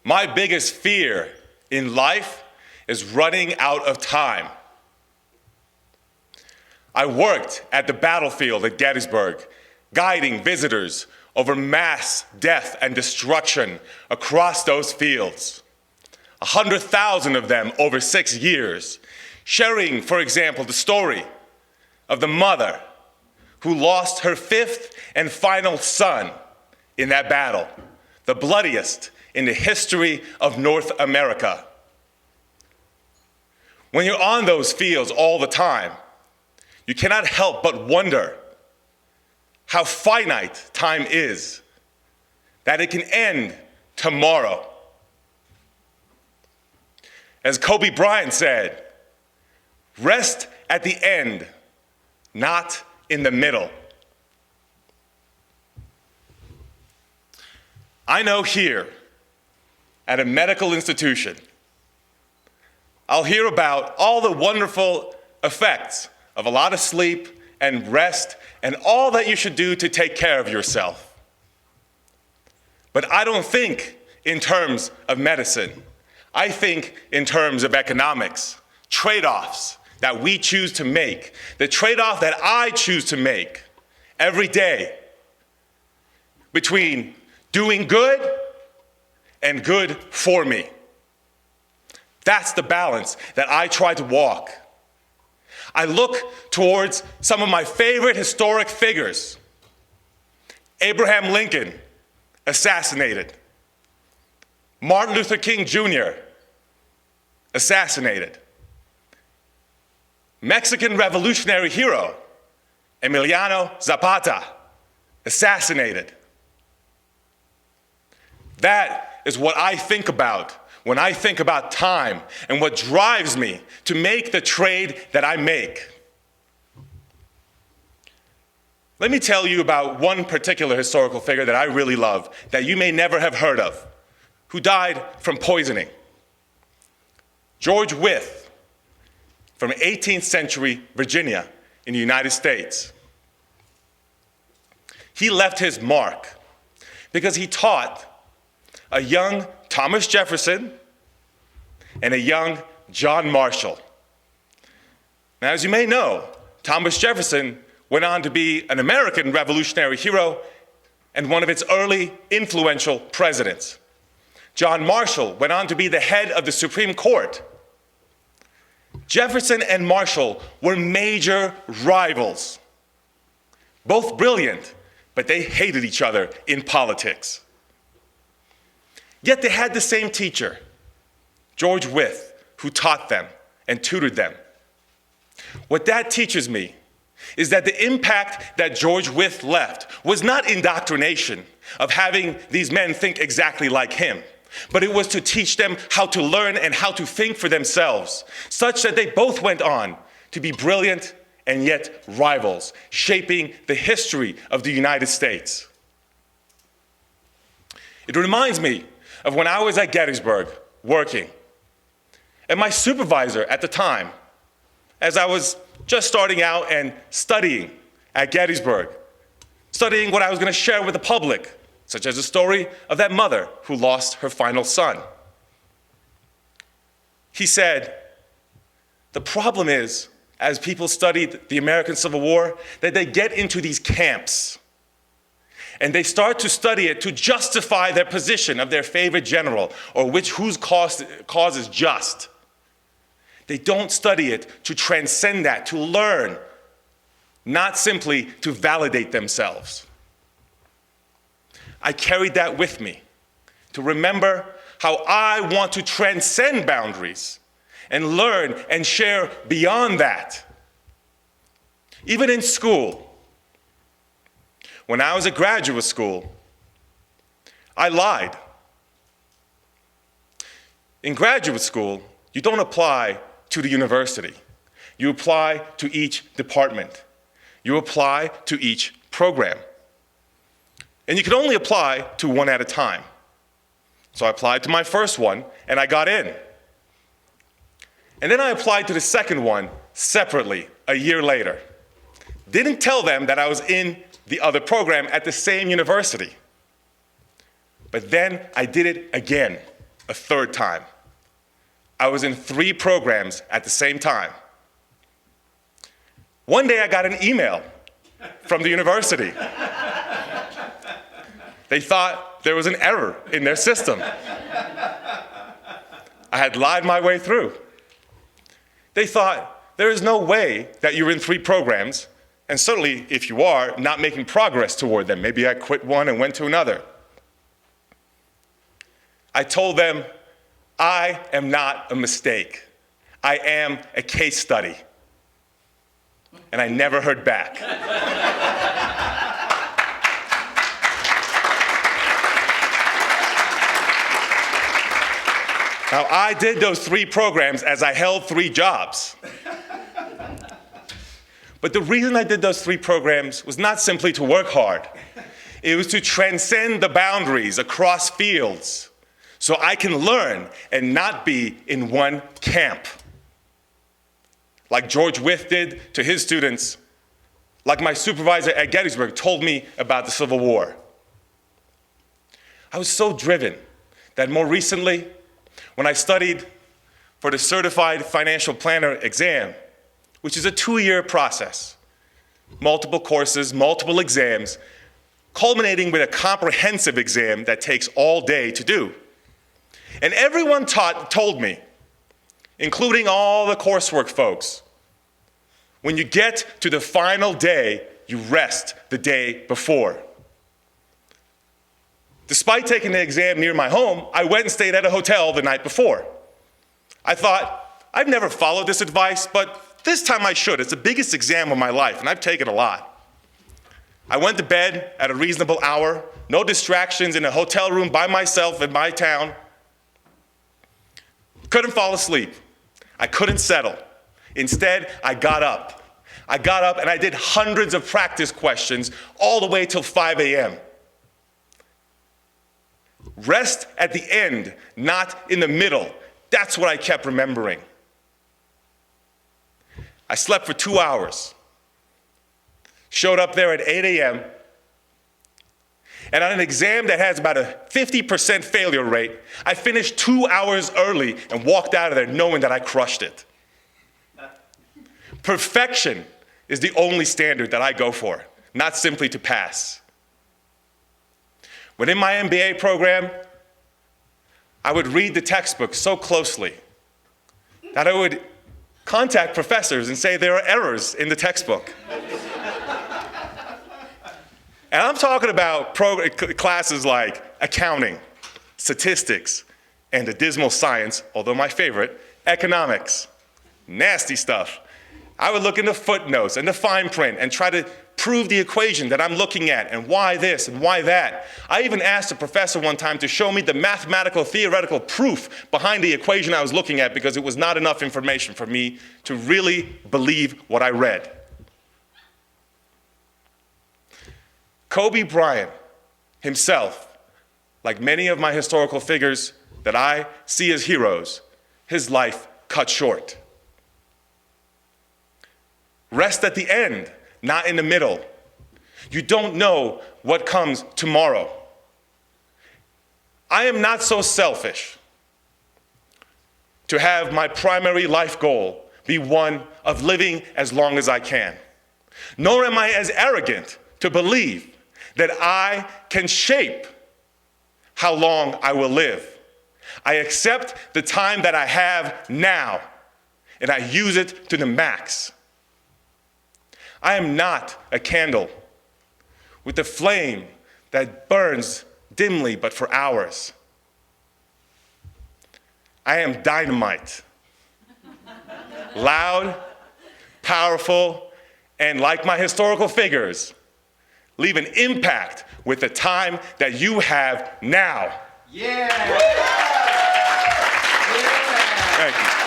My biggest fear in life is running out of time. I worked at the battlefield at Gettysburg, guiding visitors over mass death and destruction across those fields. 100,000 of them over 6 years, sharing, for example, the story of the mother who lost her 5th and final son in that battle, the bloodiest in the history of North America. When you're on those fields all the time, you cannot help but wonder how finite time is, that it can end tomorrow. As Kobe Bryant said, rest at the end, not in the middle. I know here at a medical institution, I'll hear about all the wonderful effects of a lot of sleep and rest and all that you should do to take care of yourself. But I don't think in terms of medicine. I think in terms of economics, trade-offs that we choose to make, the trade-off that I choose to make every day between doing good and good for me. That's the balance that I try to walk. I look towards some of my favorite historic figures. Abraham Lincoln, assassinated. Martin Luther King Jr., assassinated. Mexican revolutionary hero, Emiliano Zapata, assassinated. That is what I think about when I think about time and what drives me to make the trade that I make. Let me tell you about one particular historical figure that I really love, that you may never have heard of, who died from poisoning. George Wythe, from 18th century Virginia in the United States. He left his mark because he taught a young Thomas Jefferson and a young John Marshall. Now, as you may know, Thomas Jefferson went on to be an American revolutionary hero and one of its early influential presidents. John Marshall went on to be the head of the Supreme Court. Jefferson and Marshall were major rivals, both brilliant, but they hated each other in politics. Yet they had the same teacher, George Wythe, who taught them and tutored them. What that teaches me is that the impact that George Wythe left was not indoctrination of having these men think exactly like him, but it was to teach them how to learn and how to think for themselves, such that they both went on to be brilliant and yet rivals, shaping the history of the United States. It reminds me of when I was at Gettysburg working, and my supervisor at the time, as I was just starting out and studying at Gettysburg, studying what I was going to share with the public, such as the story of that mother who lost her final son. He said, the problem is, as people studied the American Civil War, that they get into these camps and they start to study it to justify their position of their favorite general or whose cause is just. They don't study it to transcend that, to learn, not simply to validate themselves. I carried that with me to remember how I want to transcend boundaries and learn and share beyond that. Even in school, when I was at graduate school, I lied. In graduate school, you don't apply to the university. You apply to each department. You apply to each program. And you can only apply to one at a time. So I applied to my first one, and I got in. And then I applied to the second one separately a year later. Didn't tell them that I was in the other program at the same university. But then I did it again. a third time. I was in 3 programs at the same time. One day I got an email from the university. They thought there was an error in their system. I had lied my way through. They thought, there is no way that you're in 3 programs, and certainly if you are, not making progress toward them. Maybe I quit one and went to another. I told them, I am not a mistake. I am a case study. And I never heard back. Now, I did those 3 programs as I held 3 jobs. But the reason I did those 3 programs was not simply to work hard. It was to transcend the boundaries across fields so I can learn and not be in one camp. Like George Wythe did to his students, like my supervisor at Gettysburg told me about the Civil War. I was so driven that more recently, when I studied for the Certified Financial Planner exam, which is a 2-year process, multiple courses, multiple exams, culminating with a comprehensive exam that takes all day to do. And everyone told me, including all the coursework folks, when you get to the final day, you rest the day before. Despite taking the exam near my home, I went and stayed at a hotel the night before. I thought, I've never followed this advice, but this time I should. It's the biggest exam of my life, and I've taken a lot. I went to bed at a reasonable hour, no distractions, in a hotel room by myself in my town. Couldn't fall asleep. I couldn't settle. Instead, I got up. I got up and I did hundreds of practice questions all the way till 5 a.m. Rest at the end, not in the middle. That's what I kept remembering. I slept for 2 hours. Showed up there at 8 a.m. And on an exam that has about a 50% failure rate, I finished 2 hours early and walked out of there knowing that I crushed it. Perfection is the only standard that I go for, not simply to pass. Within my MBA program, I would read the textbook so closely that I would contact professors and say there are errors in the textbook. And I'm talking about classes like accounting, statistics, and the dismal science, although my favorite, economics. Nasty stuff. I would look in the footnotes and the fine print and try to prove the equation that I'm looking at and why this and why that. I even asked a professor one time to show me the mathematical theoretical proof behind the equation I was looking at because it was not enough information for me to really believe what I read. Kobe Bryant himself, like many of my historical figures that I see as heroes, his life cut short. Rest at the end, not in the middle. You don't know what comes tomorrow. I am not so selfish to have my primary life goal be one of living as long as I can. Nor am I as arrogant to believe that I can shape how long I will live. I accept the time that I have now, and I use it to the max. I am not a candle with a flame that burns dimly but for hours. I am dynamite. Loud, powerful, and like my historical figures, leave an impact with the time that you have now. Yeah. Thank you.